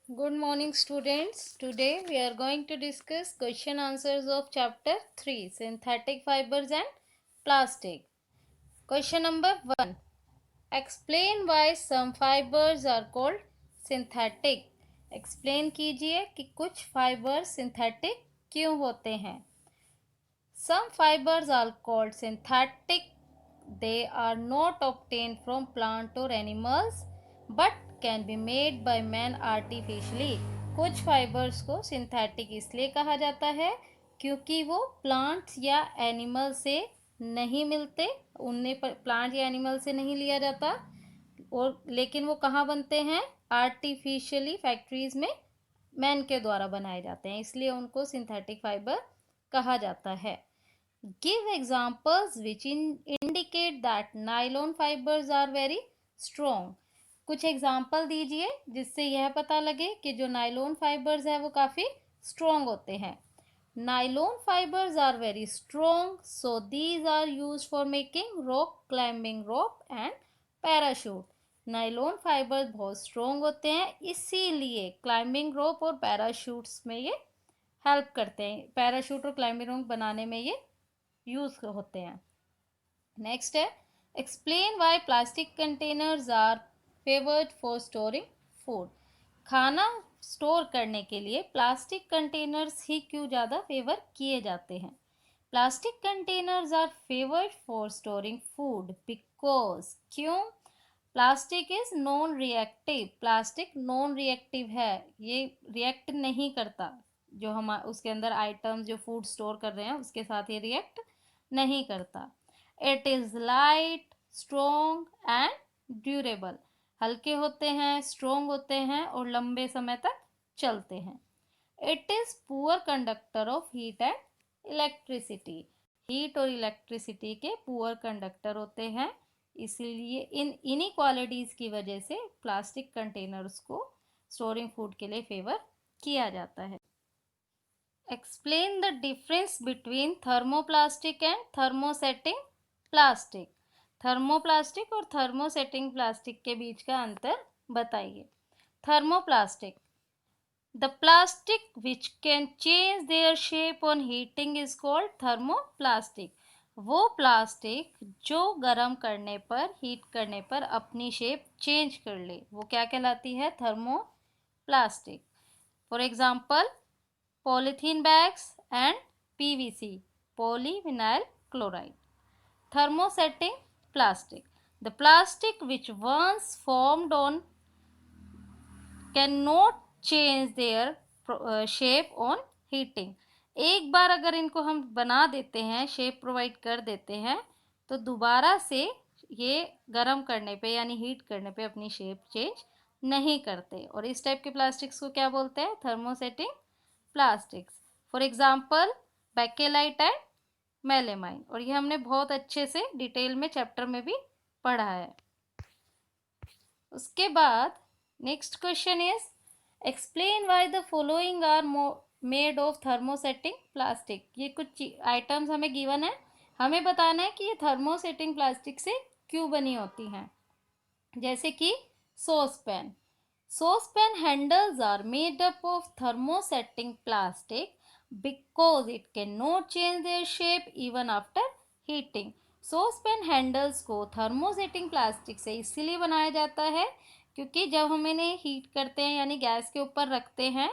Good morning, students. Today we are going to discuss question answers of chapter 3, Synthetic Fibers and Plastic. Question number 1. Explain why some fibers are called synthetic. Explain कीजिए कि कुछ fibers synthetic क्यों होते हैं. Some fibers are called synthetic. They are not obtained from plant or animals but can be made by man artificially. कुछ fibres को synthetic इसलिए कहा जाता है क्योंकि वो प्लांट्स या एनिमल से नहीं मिलते, उन्हें प्लांट या एनिमल से नहीं लिया जाता, और लेकिन वो कहाँ बनते हैं? आर्टिफिशियली फैक्ट्रीज में मैन के द्वारा बनाए जाते हैं, इसलिए उनको सिंथेटिक फाइबर कहा जाता है. Give examples which indicate that nylon fibers are very strong. कुछ एग्जाम्पल दीजिए जिससे यह पता लगे कि जो नाइलॉन फाइबर्स है वो काफ़ी स्ट्रॉन्ग होते हैं. Nylon fibres are very strong, so these are use for making rock climbing rope and parachute. Nylon fibres बहुत स्ट्रॉन्ग होते हैं, इसीलिए क्लाइंबिंग रोप और पैराशूट्स में ये हेल्प करते हैं. पैराशूट और क्लाइंबिंग रोप बनाने में ये यूज होते हैं. नेक्स्ट है, explain why plastic containers are favoured for storing food. खाना स्टोर करने के लिए प्लास्टिक कंटेनर्स ही क्यों ज़्यादा फेवर किए जाते हैं? Plastic containers are favoured for storing food because, क्यों? Plastic is non reactive. Plastic non reactive है, ये रिएक्ट नहीं करता. जो हम उसके अंदर आइटम्स जो फूड स्टोर कर रहे हैं उसके साथ ये रिएक्ट नहीं करता. It is light, strong and durable. हल्के होते हैं, स्ट्रॉन्ग होते हैं और लंबे समय तक चलते हैं. It is poor conductor of heat and electricity. Heat और इलेक्ट्रिसिटी के पुअर कंडक्टर होते हैं, इसीलिए इन्हीं क्वालिटीज़ की वजह से प्लास्टिक कंटेनर्स को स्टोरिंग फूड के लिए फेवर किया जाता है. Explain the difference between thermoplastic and thermosetting plastic. Thermoplastic और थर्मोसेटिंग प्लास्टिक के बीच का अंतर बताइए. Thermoplastic, the plastic which can change their shape on heating is called thermoplastic. वो प्लास्टिक जो गर्म करने पर, हीट करने पर अपनी शेप चेंज कर ले, वो क्या कहलाती है? Thermoplastic. For example, polythene bags and PVC, polyvinyl chloride. Thermosetting plastic, the plastic which once formed on cannot change their shape on heating. एक बार अगर इनको हम बना देते हैं, शेप प्रोवाइड कर देते हैं, तो दोबारा से ये गर्म करने पे यानी हीट करने पे अपनी शेप चेंज नहीं करते, और इस टाइप के प्लास्टिक्स को क्या बोलते हैं? Thermosetting plastics. For example, Bakelite and melamine. और ये हमने बहुत अच्छे से डिटेल में चैप्टर में भी पढ़ा है. उसके बाद next question is, explain why the following are made of thermosetting plastic. ये कुछ आइटम्स हमें गिवन है, हमें बताना है कि ये थर्मोसेटिंग प्लास्टिक से क्यों बनी होती हैं. जैसे कि sauce pan. Sauce pan handles are made up of thermosetting plastic because it cannot change their shape even after heating. Sauce pan handles को thermosetting plastic से इसीलिए बनाया जाता है क्योंकि जब हम इन्हें हीट करते हैं यानी गैस के ऊपर रखते हैं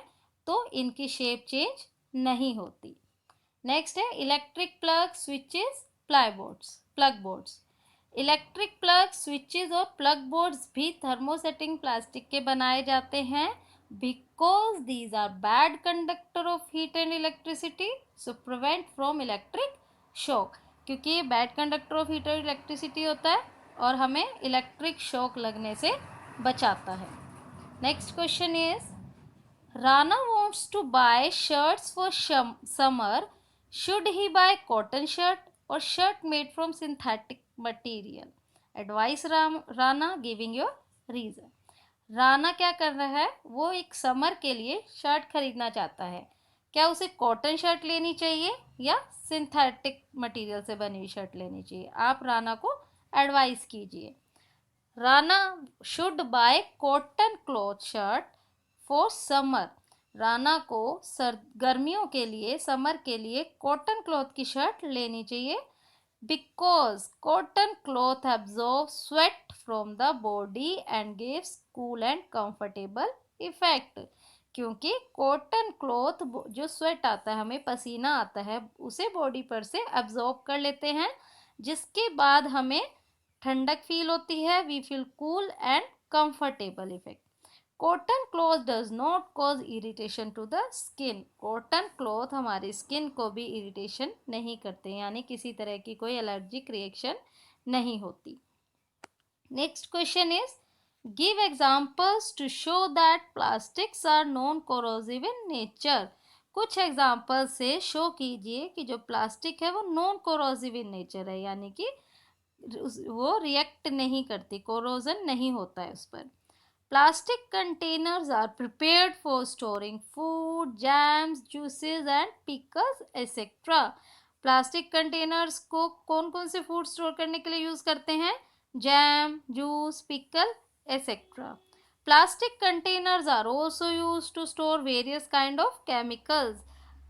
तो इनकी शेप चेंज नहीं होती. नेक्स्ट है electric plug switches plug boards. Electric plug switches और प्लग बोर्ड्स भी थर्मोसेटिंग प्लास्टिक के बनाए जाते हैं because these are bad conductor of heat and electricity, so prevent from electric shock. क्योंकि ये बैड कंडक्टर ऑफ हीट और इलेक्ट्रिसिटी होता है और हमें इलेक्ट्रिक शॉक लगने से बचाता है. Next question is, Rana wants to buy shirts for summer. Should he buy cotton shirt or shirt made from synthetic material? Advice Rana, giving your reason. Rana क्या कर रहा है? वो एक समर के लिए शर्ट खरीदना चाहता है. क्या उसे कॉटन शर्ट लेनी चाहिए या सिंथेटिक मटेरियल से बनी हुई शर्ट लेनी चाहिए? आप राना को एडवाइस कीजिए. Rana should buy cotton cloth shirt for summer, Rana को गर्मियों के लिए, समर के लिए कॉटन क्लॉथ की शर्ट लेनी चाहिए। Because cotton cloth absorb sweat from the body and gives cool and comfortable effect, क्योंकि कॉटन क्लॉथ जो स्वेट आता है, हमें पसीना आता है, उसे बॉडी पर से एब्जॉर्ब कर लेते हैं, जिसके बाद हमें ठंडक फील होती है, we feel cool and comfortable effect. Cotton cloth does not cause irritation to the skin, cotton cloth हमारी स्किन को भी इरिटेशन नहीं करते, यानी किसी तरह की कोई एलर्जिक रिएक्शन नहीं होती। Next question is give examples to show that plastics are non corrosive in nature, कुछ एग्जाम्पल से शो कीजिए कि जो प्लास्टिक है वो नॉन कोरोसिव इन नेचर है, यानी कि वो रिएक्ट नहीं करती, कोरोजन नहीं होता है उस पर। Plastic containers are prepared for storing food, jams, juices and pickles etcetera, plastic containers को कौन कौन से फूड स्टोर करने के लिए यूज़ करते हैं? Jam, juice, pickle etcetera. Plastic containers are also use to store various kind of chemicals,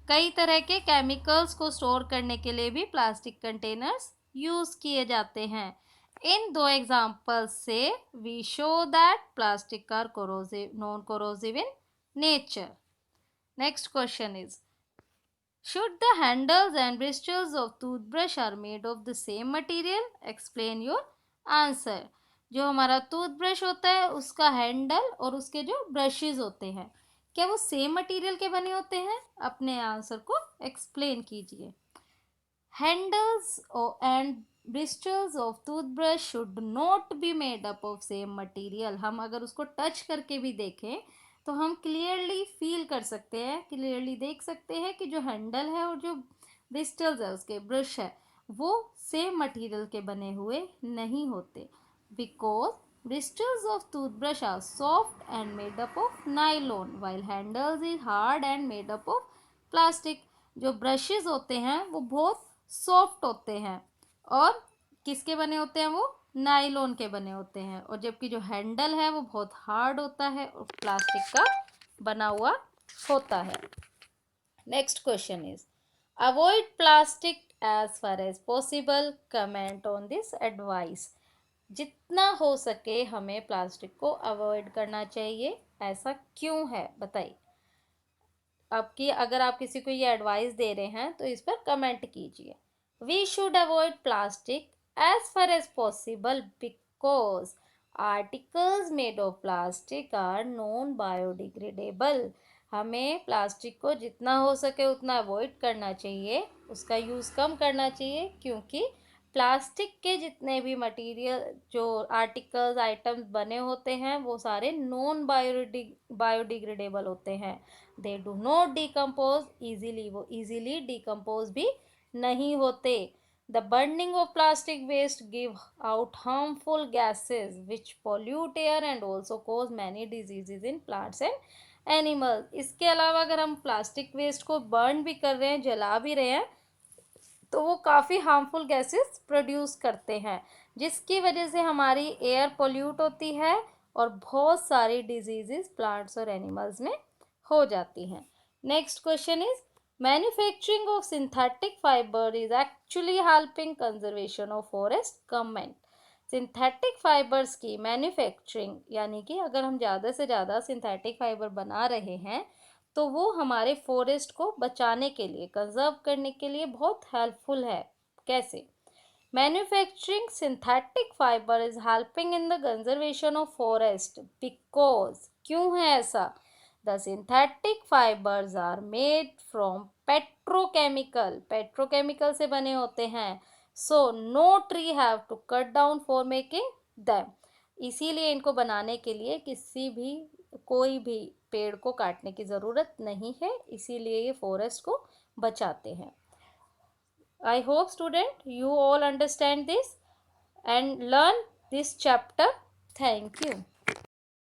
कई तरह के केमिकल्स को स्टोर करने के लिए भी प्लास्टिक कंटेनर्स यूज किए जाते हैं। इन दो एग्जाम्पल्स से we show that plastic are corrosive, non corrosive in nature. Next question is should the handles and bristles of toothbrush are made of the same material? Explain your answer. जो हमारा toothbrush होता है उसका handle और उसके जो brushes होते हैं, क्या वो सेम मटेरियल के बने होते हैं? अपने आंसर को एक्सप्लेन कीजिए। Handles and bristles of toothbrush should not be made up of same material, हम अगर उसको टच करके भी देखें तो हम क्लियरली फील कर सकते हैं, क्लियरली देख सकते हैं कि जो हैंडल है और जो ब्रिस्टल्स है, उसके ब्रश है, वो सेम मटेरियल के बने हुए नहीं होते। Because bristles of toothbrush are soft and made up of nylon while handles is hard and made up of plastic, जो ब्रशेस होते हैं वो बहुत सॉफ्ट होते हैं और किसके बने होते हैं? वो नायलॉन के बने होते हैं, और जबकि जो हैंडल है वो बहुत हार्ड होता है और प्लास्टिक का बना हुआ होता है। Next question is avoid plastic as far as possible, comment on this advice, जितना हो सके हमें प्लास्टिक को अवॉइड करना चाहिए, ऐसा क्यों है बताइए। आपकी अगर आप किसी को ये एडवाइस दे रहे हैं तो इस पर कमेंट कीजिए। We should avoid plastic as far as possible because articles made of plastic are non biodegradable, हमें प्लास्टिक को जितना हो सके उतना अवॉइड करना चाहिए, उसका यूज़ कम करना चाहिए, क्योंकि प्लास्टिक के जितने भी मटेरियल जो आर्टिकल्स आइटम्स बने होते हैं वो सारे नॉन बायोडिग्रेडेबल होते हैं, they do not decompose easily, वो ईजीली डिकम्पोज भी नहीं होते। The burning of plastic waste give out harmful gases which pollute air and also cause many diseases in plants and animals. इसके अलावा अगर हम प्लास्टिक वेस्ट को बर्न भी कर रहे हैं, जला भी रहे हैं, तो वो काफ़ी हार्मफुल गैसेस प्रोड्यूस करते हैं, जिसकी वजह से हमारी एयर पोल्यूट होती है और बहुत सारी डिजीजेस प्लांट्स और एनिमल्स में हो जाती हैं। Next question is manufacturing of synthetic fibre is actually helping conservation of forest, comment. Synthetic fibres की मैन्युफैक्चरिंग, यानी कि अगर हम ज़्यादा से ज़्यादा सिंथेटिक फाइबर बना रहे हैं तो वो हमारे फॉरेस्ट को बचाने के लिए, कंजर्व करने के लिए बहुत हेल्पफुल है। कैसे? Manufacturing synthetic fibre is helping in the conservation of forest because, क्यों है ऐसा? The synthetic fibres are made from petrochemical, petrochemical से बने होते हैं, so no tree have to cut down for making them, इसीलिए इनको बनाने के लिए कोई भी पेड़ को काटने की ज़रूरत नहीं है, इसीलिए ये फॉरेस्ट को बचाते हैं। I hope student you all understand this and learn this chapter. Thank you.